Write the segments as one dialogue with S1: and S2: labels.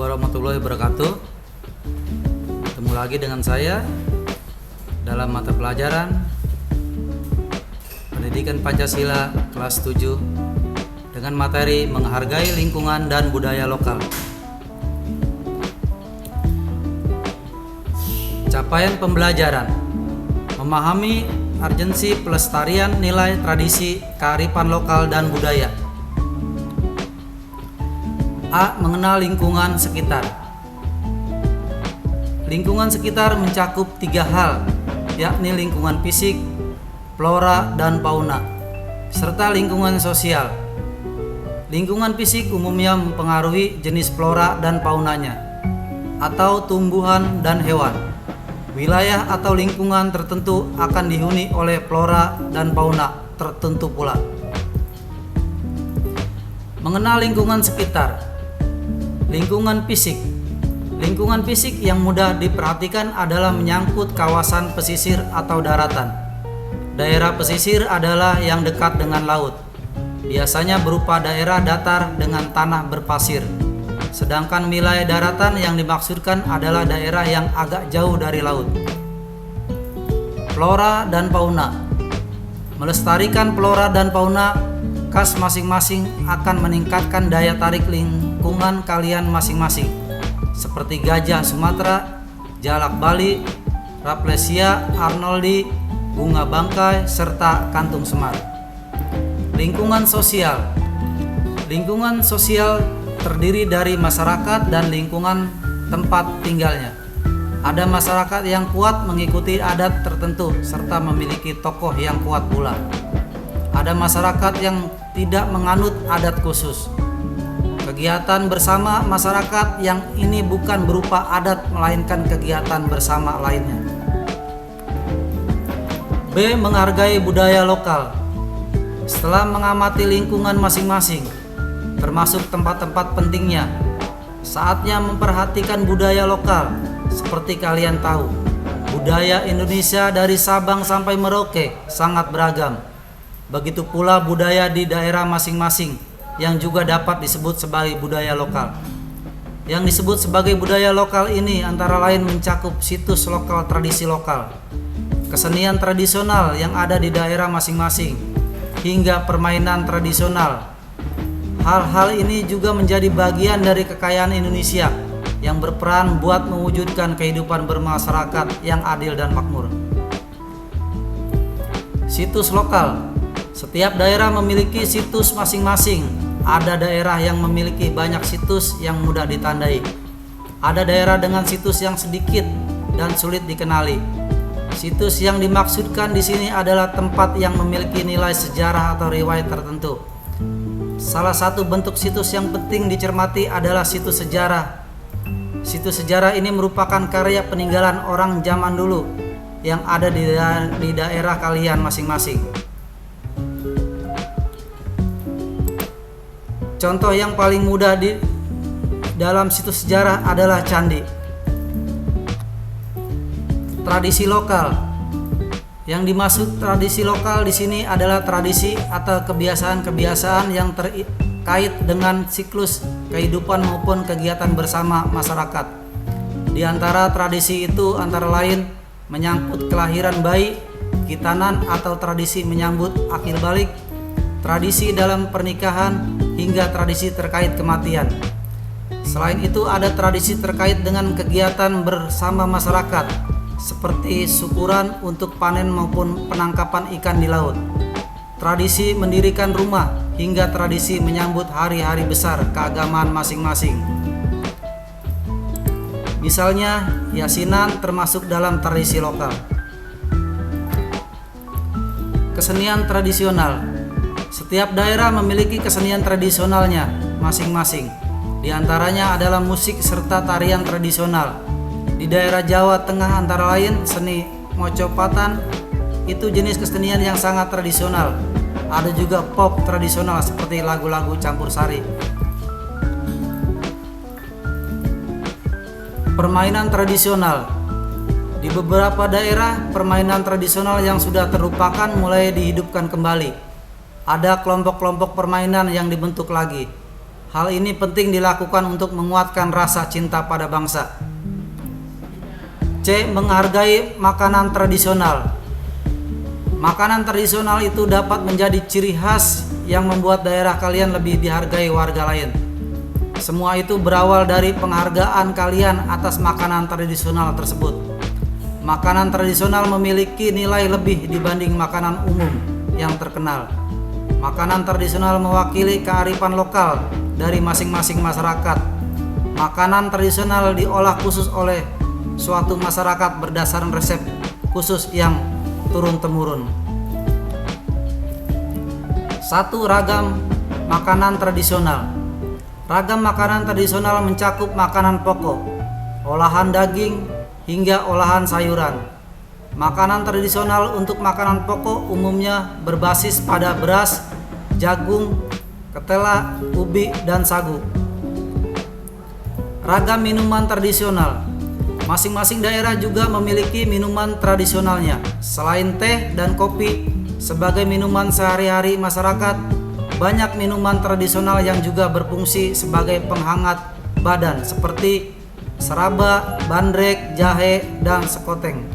S1: warahmatullahi wabarakatuh. Ketemu lagi dengan saya dalam mata pelajaran Pendidikan Pancasila kelas 7 dengan materi menghargai lingkungan dan budaya lokal. Capaian pembelajaran: memahami urgensi pelestarian nilai tradisi, kearifan lokal dan budaya. A. Mengenal lingkungan sekitar. Lingkungan sekitar mencakup 3 hal, yakni lingkungan fisik, flora dan fauna, serta lingkungan sosial. Lingkungan fisik umumnya mempengaruhi jenis flora dan faunanya, atau tumbuhan dan hewan. Wilayah atau lingkungan tertentu akan dihuni oleh flora dan fauna tertentu pula. Mengenal lingkungan sekitar. Lingkungan fisik. Lingkungan fisik yang mudah diperhatikan adalah menyangkut kawasan pesisir atau daratan. Daerah pesisir adalah yang dekat dengan laut, biasanya berupa daerah datar dengan tanah berpasir. Sedangkan wilayah daratan yang dimaksudkan adalah daerah yang agak jauh dari laut. Flora dan fauna. Melestarikan flora dan fauna khas masing-masing akan meningkatkan daya tarik lingkungan kalian masing-masing, seperti gajah Sumatera, jalak Bali, Rafflesia arnoldi, bunga bangkai, serta kantung semar. Lingkungan sosial. Lingkungan sosial terdiri dari masyarakat dan lingkungan tempat tinggalnya. Ada masyarakat yang kuat mengikuti adat tertentu serta memiliki tokoh yang kuat pula. Ada masyarakat yang tidak menganut adat khusus. Kegiatan bersama masyarakat yang ini bukan berupa adat melainkan kegiatan bersama lainnya. B. Menghargai budaya lokal. Setelah mengamati lingkungan masing-masing, termasuk tempat-tempat pentingnya, saatnya memperhatikan budaya lokal. Seperti kalian tahu, budaya Indonesia dari Sabang sampai Merauke sangat beragam. Begitu pula budaya di daerah masing-masing yang juga dapat disebut sebagai budaya lokal. Yang disebut sebagai budaya lokal ini antara lain mencakup situs lokal, tradisi lokal, kesenian tradisional yang ada di daerah masing-masing, hingga permainan tradisional. Hal-hal ini juga menjadi bagian dari kekayaan Indonesia yang berperan buat mewujudkan kehidupan bermasyarakat yang adil dan makmur. Situs lokal. Setiap daerah memiliki situs masing-masing. Ada daerah yang memiliki banyak situs yang mudah ditandai. Ada daerah dengan situs yang sedikit dan sulit dikenali. Situs yang dimaksudkan di sini adalah tempat yang memiliki nilai sejarah atau riwayat tertentu. Salah satu bentuk situs yang penting dicermati adalah situs sejarah. Situs sejarah ini merupakan karya peninggalan orang zaman dulu yang ada di daerah kalian masing-masing. Contoh yang paling mudah di dalam situs sejarah adalah candi. Tradisi lokal. Yang dimaksud tradisi lokal di sini adalah tradisi atau kebiasaan-kebiasaan yang terkait dengan siklus kehidupan maupun kegiatan bersama masyarakat. Di antara tradisi itu antara lain menyangkut kelahiran bayi, khitanan atau tradisi menyambut akhir balik, tradisi dalam pernikahan, hingga tradisi terkait kematian. Selain itu ada tradisi terkait dengan kegiatan bersama masyarakat, seperti syukuran untuk panen maupun penangkapan ikan di laut, tradisi mendirikan rumah, hingga tradisi menyambut hari-hari besar keagamaan masing-masing. Misalnya, yasinan termasuk dalam tradisi lokal. Kesenian tradisional. Setiap daerah memiliki kesenian tradisionalnya masing-masing. Di antaranya adalah musik serta tarian tradisional. Di daerah Jawa Tengah antara lain seni mocopatan itu jenis kesenian yang sangat tradisional. Ada juga pop tradisional seperti lagu-lagu campur sari. Permainan tradisional. Di beberapa daerah, permainan tradisional yang sudah terlupakan mulai dihidupkan kembali. Ada kelompok-kelompok permainan yang dibentuk lagi. Hal ini penting dilakukan untuk menguatkan rasa cinta pada bangsa. C. Menghargai makanan tradisional. Makanan tradisional itu dapat menjadi ciri khas yang membuat daerah kalian lebih dihargai warga lain. Semua itu berawal dari penghargaan kalian atas makanan tradisional tersebut. Makanan tradisional memiliki nilai lebih dibanding makanan umum yang terkenal. Makanan tradisional mewakili kearifan lokal dari masing-masing masyarakat. Makanan tradisional diolah khusus oleh suatu masyarakat berdasarkan resep khusus yang turun-temurun. 1. Ragam makanan tradisional. Ragam makanan tradisional mencakup makanan pokok, olahan daging, hingga olahan sayuran. Makanan tradisional untuk makanan pokok umumnya berbasis pada beras, jagung, ketela, ubi, dan sagu. Ragam minuman tradisional. Masing-masing daerah juga memiliki minuman tradisionalnya. Selain teh dan kopi sebagai minuman sehari-hari masyarakat, banyak minuman tradisional yang juga berfungsi sebagai penghangat badan seperti seraba, bandrek, jahe, dan sekoteng.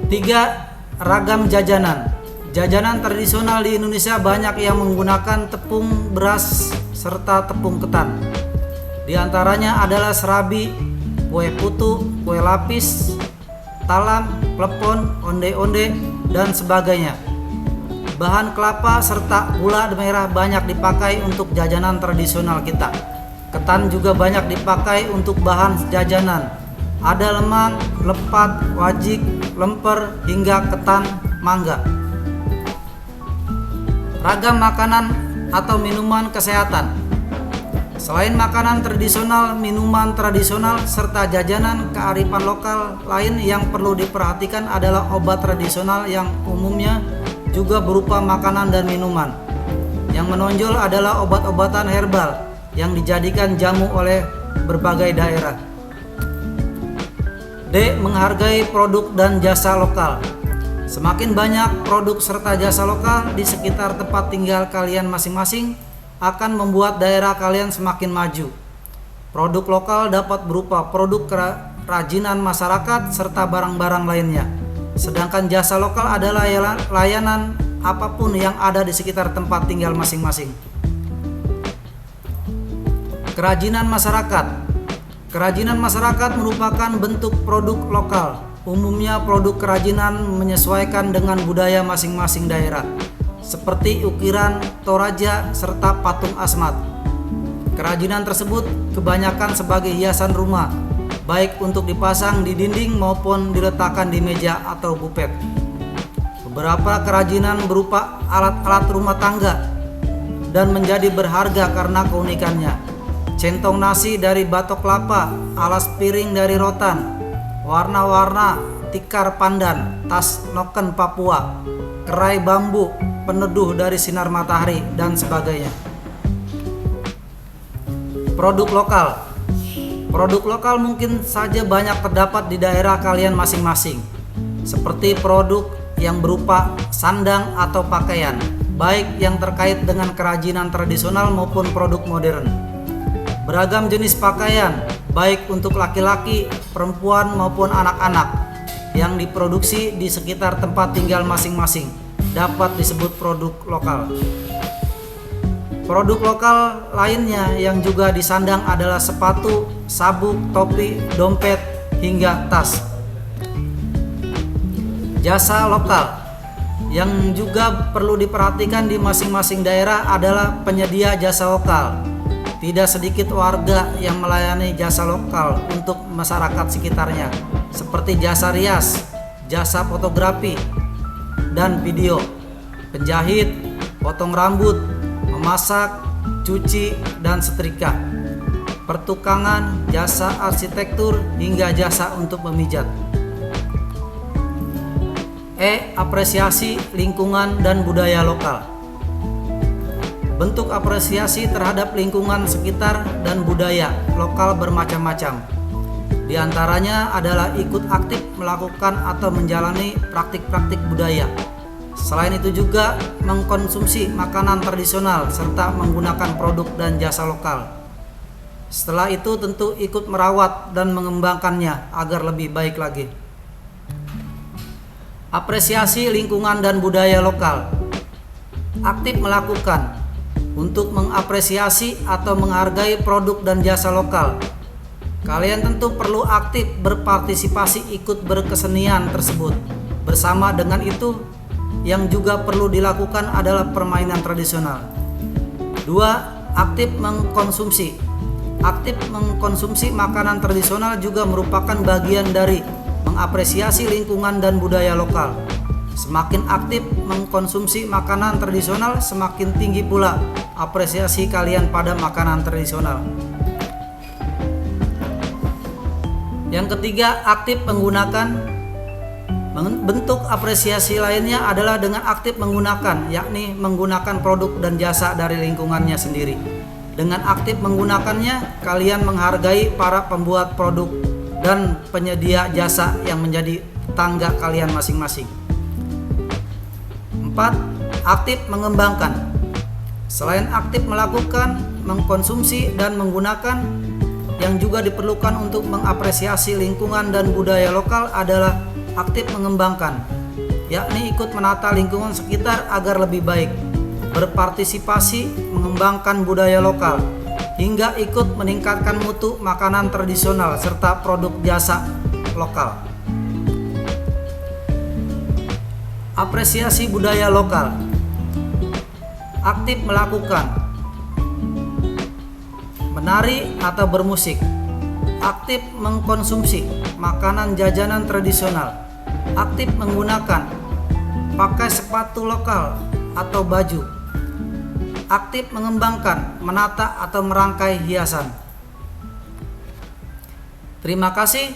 S1: 3. Ragam jajanan. Jajanan tradisional di Indonesia banyak yang menggunakan tepung beras serta tepung ketan. Di antaranya adalah serabi, kue putu, kue lapis, talam, klepon, onde-onde, dan sebagainya. Bahan kelapa serta gula merah banyak dipakai untuk jajanan tradisional kita. Ketan juga banyak dipakai untuk bahan jajanan. Ada lemang, lepat, wajik, lemper, hingga ketan mangga. Ragam makanan atau minuman kesehatan. Selain makanan tradisional, minuman tradisional, serta jajanan kearifan lokal lain yang perlu diperhatikan adalah obat tradisional yang umumnya juga berupa makanan dan minuman. Yang menonjol adalah obat-obatan herbal yang dijadikan jamu oleh berbagai daerah. D. Menghargai produk dan jasa lokal. Semakin banyak produk serta jasa lokal di sekitar tempat tinggal kalian masing-masing akan membuat daerah kalian semakin maju. Produk lokal dapat berupa produk kerajinan masyarakat serta barang-barang lainnya. Sedangkan jasa lokal adalah layanan apapun yang ada di sekitar tempat tinggal masing-masing. Kerajinan masyarakat. Kerajinan masyarakat merupakan bentuk produk lokal. Umumnya produk kerajinan menyesuaikan dengan budaya masing-masing daerah, seperti ukiran, toraja, serta patung asmat. Kerajinan tersebut kebanyakan sebagai hiasan rumah, baik untuk dipasang di dinding maupun diletakkan di meja atau bupet. Beberapa kerajinan berupa alat-alat rumah tangga dan menjadi berharga karena keunikannya. Centong nasi dari batok kelapa, alas piring dari rotan, warna-warna tikar pandan, tas noken Papua, kerai bambu, peneduh dari sinar matahari, dan sebagainya. Produk lokal. Produk lokal mungkin saja banyak terdapat di daerah kalian masing-masing, seperti produk yang berupa sandang atau pakaian, baik yang terkait dengan kerajinan tradisional maupun produk modern. Beragam jenis pakaian, baik untuk laki-laki, perempuan maupun anak-anak, yang diproduksi di sekitar tempat tinggal masing-masing dapat disebut produk lokal. Produk lokal lainnya yang juga disandang adalah sepatu, sabuk, topi, dompet, hingga tas. Jasa lokal yang juga perlu diperhatikan di masing-masing daerah adalah penyedia jasa lokal. Tidak sedikit warga yang melayani jasa lokal untuk masyarakat sekitarnya, seperti jasa rias, jasa fotografi dan video, penjahit, potong rambut, memasak, cuci, dan setrika, pertukangan, jasa arsitektur, hingga jasa untuk memijat. E. Apresiasi lingkungan dan budaya lokal. Bentuk apresiasi terhadap lingkungan sekitar dan budaya lokal bermacam-macam. Di antaranya adalah ikut aktif melakukan atau menjalani praktik-praktik budaya, Selain itu juga mengkonsumsi makanan tradisional serta menggunakan produk dan jasa lokal. Setelah itu tentu ikut merawat dan mengembangkannya agar lebih baik lagi. Apresiasi lingkungan dan budaya lokal. Aktif melakukan untuk mengapresiasi atau menghargai produk dan jasa lokal. Kalian tentu perlu aktif berpartisipasi ikut berkesenian tersebut. Bersama dengan itu, yang juga perlu dilakukan adalah permainan tradisional. 2. Aktif mengkonsumsi. Aktif mengkonsumsi makanan tradisional juga merupakan bagian dari mengapresiasi lingkungan dan budaya lokal. Semakin aktif mengkonsumsi makanan tradisional, semakin tinggi pula apresiasi kalian pada makanan tradisional. Yang ketiga, aktif menggunakan. Bentuk apresiasi lainnya adalah dengan aktif menggunakan, yakni menggunakan produk dan jasa dari lingkungannya sendiri. Dengan aktif menggunakannya, kalian menghargai para pembuat produk dan penyedia jasa yang menjadi tetangga kalian masing-masing. 4. Aktif mengembangkan. Selain aktif melakukan, mengkonsumsi, dan menggunakan, yang juga diperlukan untuk mengapresiasi lingkungan dan budaya lokal adalah aktif mengembangkan, yakni ikut menata lingkungan sekitar agar lebih baik, berpartisipasi mengembangkan budaya lokal, hingga ikut meningkatkan mutu makanan tradisional serta produk jasa lokal. Apresiasi budaya lokal. Aktif melakukan menari atau bermusik, aktif mengkonsumsi makanan jajanan tradisional, aktif menggunakan pakai sepatu lokal atau baju, aktif mengembangkan, menata atau merangkai hiasan. Terima kasih.